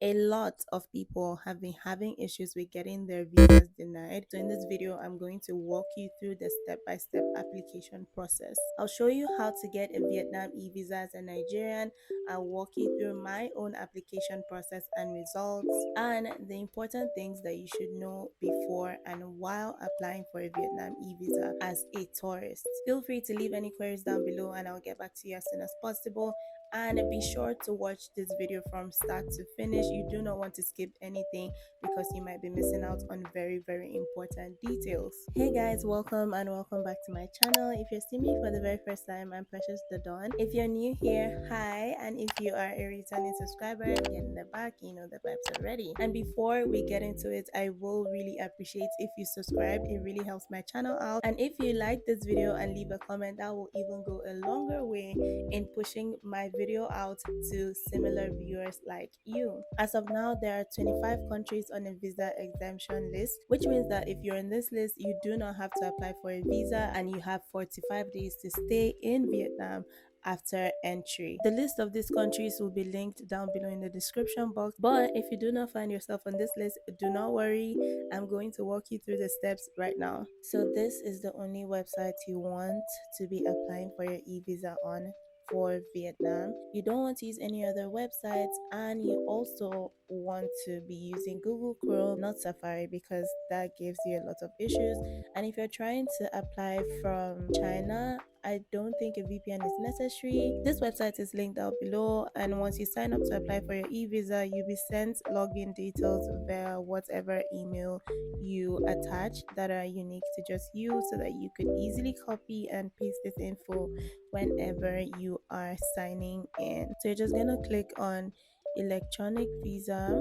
A lot of people have been having issues with getting their visas denied. So in this video, I'm going to walk you through the step-by-step application process. I'll show you how to get a Vietnam e-visa as a Nigerian. I'll walk you through my own application process and results, and the important things that you should know before and while applying for a Vietnam e-visa as a tourist. Feel free to leave any queries down below and I'll get back to you as soon as possible. And be sure to watch this video from start to finish. You do not want to skip anything because you might be missing out on very important details. Hey guys, welcome and welcome back to my channel. If you're seeing me for the very first time, I'm Precious the Dawn. If you're new here, hi, and if you are a returning subscriber, get in the back, you know the vibes already. And before we get into it, I will really appreciate if you subscribe. It really helps my channel out. And if you like this video and leave a comment, that will even go a longer way in pushing my video out to similar viewers like you. As of now, there are 25 countries on a visa exemption list, which means that if you're in this list, you do not have to apply for a visa and you have 45 days to stay in Vietnam after entry. The list of these countries will be linked down below in the description box, but if you do not find yourself on this list, do not worry. I'm going to walk you through the steps right now. So this is the only website you want to be applying for your e-visa on for Vietnam. You don't want to use any other websites, and you also want to be using Google Chrome, not Safari, because that gives you a lot of issues. And if you're trying to apply from China, I don't think a VPN is necessary. This website is linked down below, and once you sign up to apply for your e-visa, you'll be sent login details via whatever email you attach that are unique to just you, so that you could easily copy and paste this info whenever you are signing in. So you're just gonna click on electronic visa,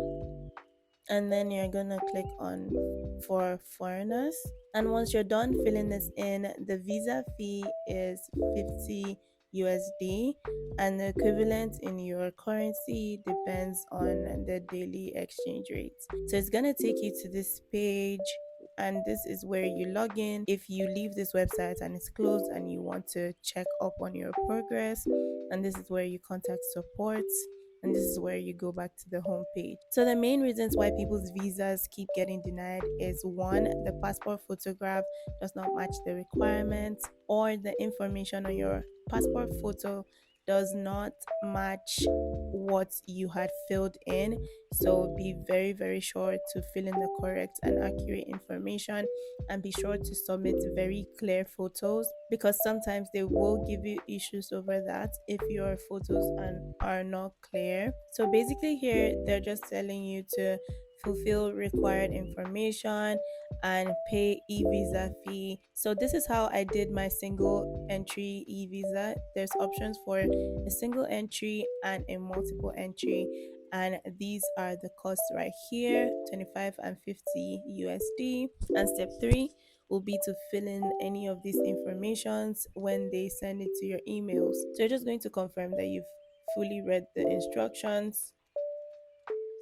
and then you're gonna click on for foreigners. And once you're done filling this in, the visa fee is 50 USD, and the equivalent in your currency depends on the daily exchange rate. So it's gonna take you to this page, and this is where you log in. If you leave this website and it's closed and you want to check up on your progress, and this is where you contact support, and this is where you go back to the home page. So the main reasons why people's visas keep getting denied is one, the passport photograph does not match the requirements, or the information on your passport photo does not match what you had filled in. So be very sure to fill in the correct and accurate information, and be sure to submit very clear photos, because sometimes they will give you issues over that if your photos are not clear. So basically here they're just telling you to fulfill required information and pay e-visa fee. So this is how I did my single entry e-visa. There's options for a single entry and a multiple entry, and these are the costs right here, 25 and 50 USD. And step 3 will be to fill in any of these informations when they send it to your emails. So you're just going to confirm that you've fully read the instructions.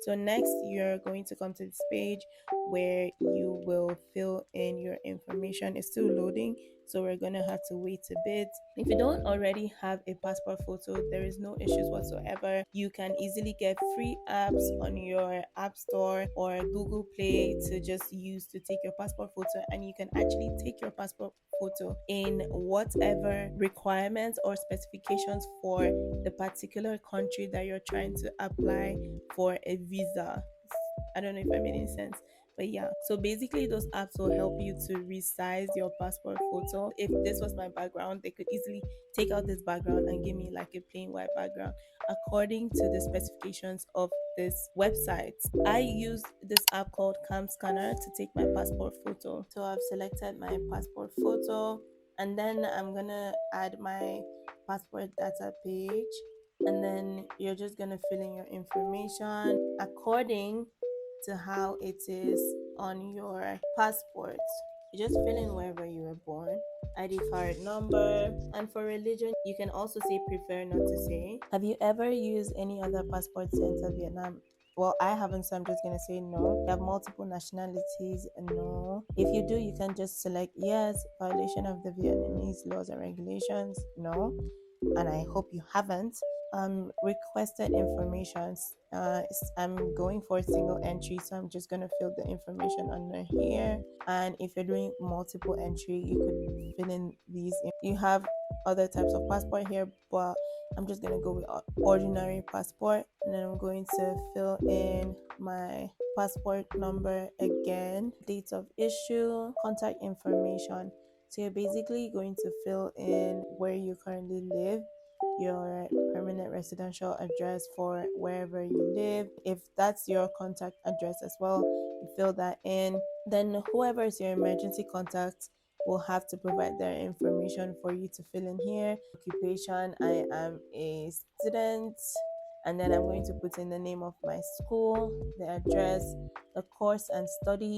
So next, you're going to come to this page where you will fill in your information. It's still loading, so we're gonna have to wait a bit. If you don't already have a passport photo, there is no issues whatsoever. You can easily get free apps on your app store or Google Play to just use to take your passport photo, and you can actually take your passport photo in whatever requirements or specifications for the particular country that you're trying to apply for a visa. I don't know if I made any sense, but yeah. So basically those apps will help you to resize your passport photo. If this was my background, they could easily take out this background and give me like a plain white background according to the specifications of this website. I used this app called Cam Scanner to take my passport photo. So I've selected my passport photo, and then I'm gonna add my passport data page, and then you're just gonna fill in your information according to how it is on your passport. You just fill in wherever you were born, ID card number, and for religion you can also say prefer not to say. Have you ever used any other passport to enter Vietnam? Well, I haven't, so I'm just gonna say no. You have multiple nationalities? No. If you do, you can just select yes. Violation of the Vietnamese laws and regulations? No. And I hope you haven't. requested information. I'm going for a single entry, so I'm just gonna fill the information under here. And if you're doing multiple entry, you could fill in these. You have other types of passport here, but I'm just gonna go with ordinary passport, and then I'm going to fill in my passport number again, date of issue, contact information. So you're basically going to fill in where you currently live, your permanent residential address for wherever you live. If that's your contact address as well, you fill that in. Then whoever is your emergency contact will have to provide their information for you to fill in here. Occupation, I am a student. And then I'm going to put in the name of my school, the address, the course and study,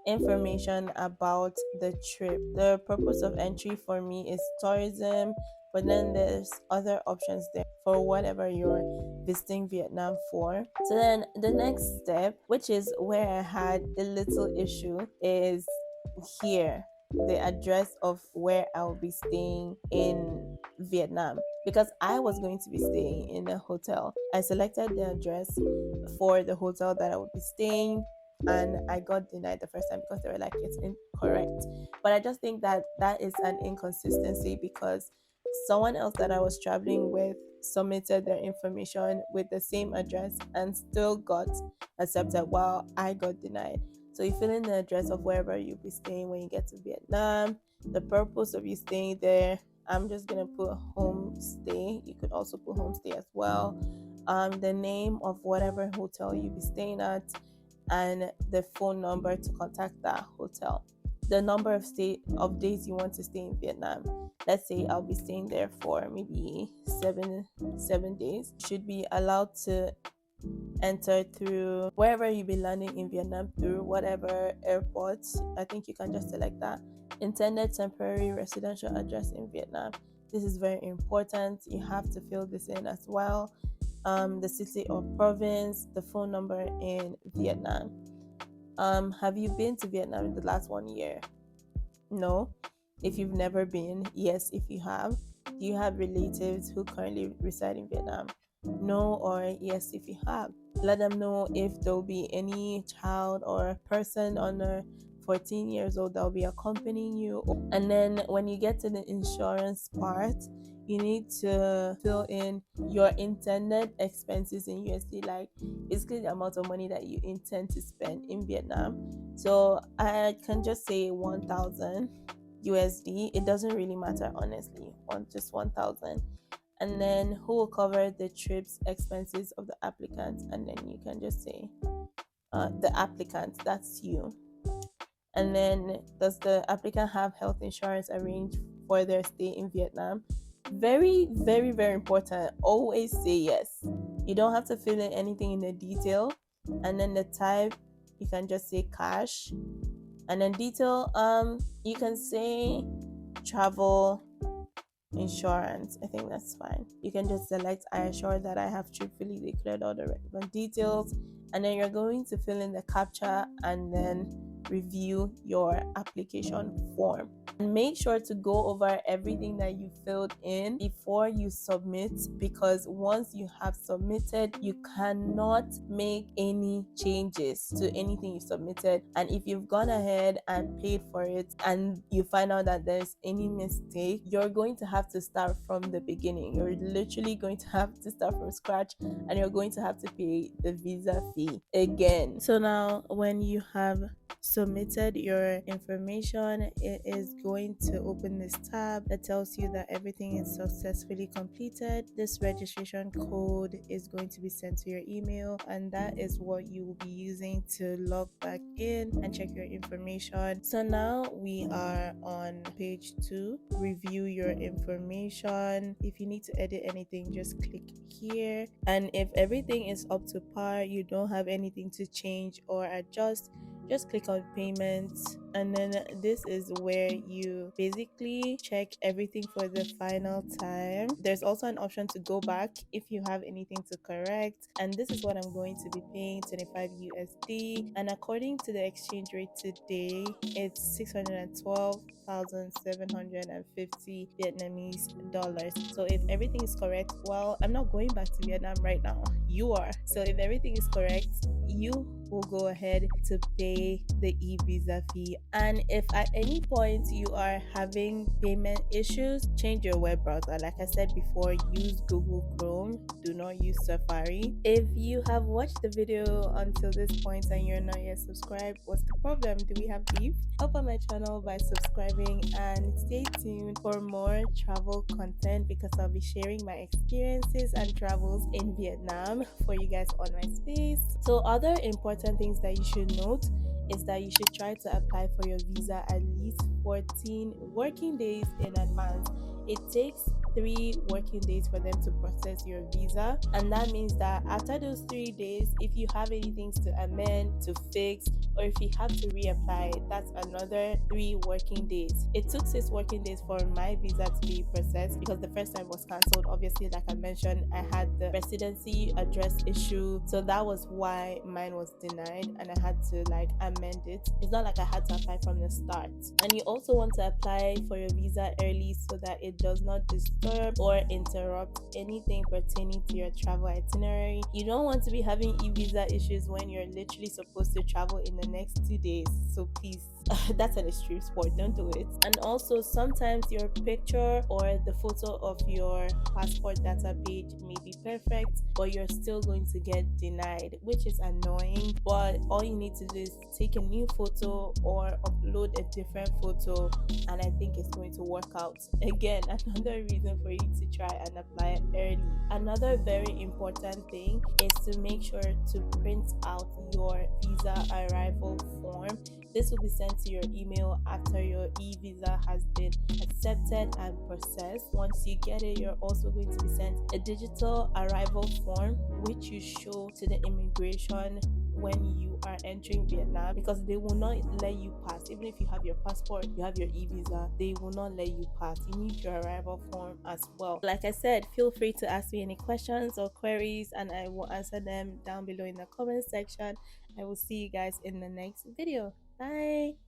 information about the trip. The purpose of entry for me is tourism, but then there's other options there for whatever you're visiting Vietnam for. So then the next step, which is where I had a little issue, is here, the address of where I'll be staying in Vietnam, because I was going to be staying in a hotel. I selected the address for the hotel that I would be staying, and I got denied the first time because they were like, it's incorrect. But I just think that that is an inconsistency, because someone else that I was traveling with submitted their information with the same address and still got accepted while I got denied. So you fill in the address of wherever you'll be staying when you get to Vietnam, the purpose of you staying there. I'm just gonna put home stay. You could also put home stay as well. The name of whatever hotel you'll be staying at, and the phone number to contact that hotel. The number of days you want to stay in Vietnam. Let's say I'll be staying there for maybe seven days. You should be allowed to enter through wherever you be landing in Vietnam, through whatever airport. I think you can just select that. Intended temporary residential address in Vietnam. This is very important. You have to fill this in as well. The city or province, the phone number in Vietnam. Have you been to Vietnam in the last 1 year? No. If you've never been, yes, if you have. Do you have relatives who currently reside in Vietnam? No, or yes, if you have. Let them know if there'll be any child or person under 14 years old that will be accompanying you. And then when you get to the insurance part, you need to fill in your intended expenses in USD, like basically the amount of money that you intend to spend in Vietnam. So I can just say 1,000 USD. It doesn't really matter, honestly, on just 1,000. And then who will cover the trip's expenses of the applicant, and then you can just say the applicant, that's you. And then, does the applicant have health insurance arranged for their stay in Vietnam? Very, very, very important. Always say yes. You don't have to fill in anything in the detail. And then the type, you can just say cash. And then detail, you can say travel insurance. I think that's fine. You can just select I assure that I have truthfully declared all the relevant details, and then you're going to fill in the captcha and then review your application form. And make sure to go over everything that you filled in before you submit, because once you have submitted, you cannot make any changes to anything you submitted. And if you've gone ahead and paid for it and you find out that there's any mistake, you're going to have to start from the beginning. You're literally going to have to start from scratch, and you're going to have to pay the visa fee again. So now when you have submitted your information, it is going to open this tab that tells you that everything is successfully completed. This registration code is going to be sent to your email, and that is what you will be using to log back in and check your information. So now we are on page 2, review your information. If you need to edit anything, just click here, and if everything is up to par, you don't have anything to change or adjust, just click on payments, and then this is where you basically check everything for the final time. There's also an option to go back if you have anything to correct, and this is what I'm going to be paying, 25 USD, and according to the exchange rate today, it's 612,750 Vietnamese dollars. So if everything is correct, well, I'm not going back to Vietnam right now, you are. So if everything is correct, you will go ahead to pay the e-visa fee. And if at any point you are having payment issues, change your web browser. Like I said before, use Google Chrome, do not use Safari. If you have watched the video until this point and you're not yet subscribed, what's the problem? Do we have beef? Help on my channel by subscribing, and stay tuned for more travel content because I'll be sharing my experiences and travels in Vietnam for you guys on my space. So other important things that you should note is that you should try to apply for your visa at least 14 working days in advance. It takes 3 working days for them to process your visa, and that means that after those 3 days, if you have anything to amend, to fix, or if you have to reapply, that's another 3 working days. It took 6 working days for my visa to be processed because the first time was cancelled. Obviously, like I mentioned, I had the residency address issue, so that was why mine was denied, and I had to like amend it. It's not like I had to apply from the start. And you also want to apply for your visa early so that it does not disturb or interrupt anything pertaining to your travel itinerary. You don't want to be having e-visa issues when you're literally supposed to travel in the next 2 days. So please, that's an extreme sport, don't do it. And also, sometimes your picture or the photo of your passport data page may be perfect, but you're still going to get denied, which is annoying. But all you need to do is take a new photo or upload a different photo, and I think it's going to work out. Again, another reason for you to try and apply early. Another very important thing is to make sure to print out your visa arrival form. This will be sent to your email after your e-visa has been accepted and processed. Once you get it, you're also going to be sent a digital arrival form which you show to the immigration when you are entering Vietnam, because they will not let you pass. Even if you have your passport, you have your e-visa, they will not let you pass. You need your arrival form as well. Like I said, feel free to ask me any questions or queries, and I will answer them down below in the comment section. I will see you guys in the next video. Bye.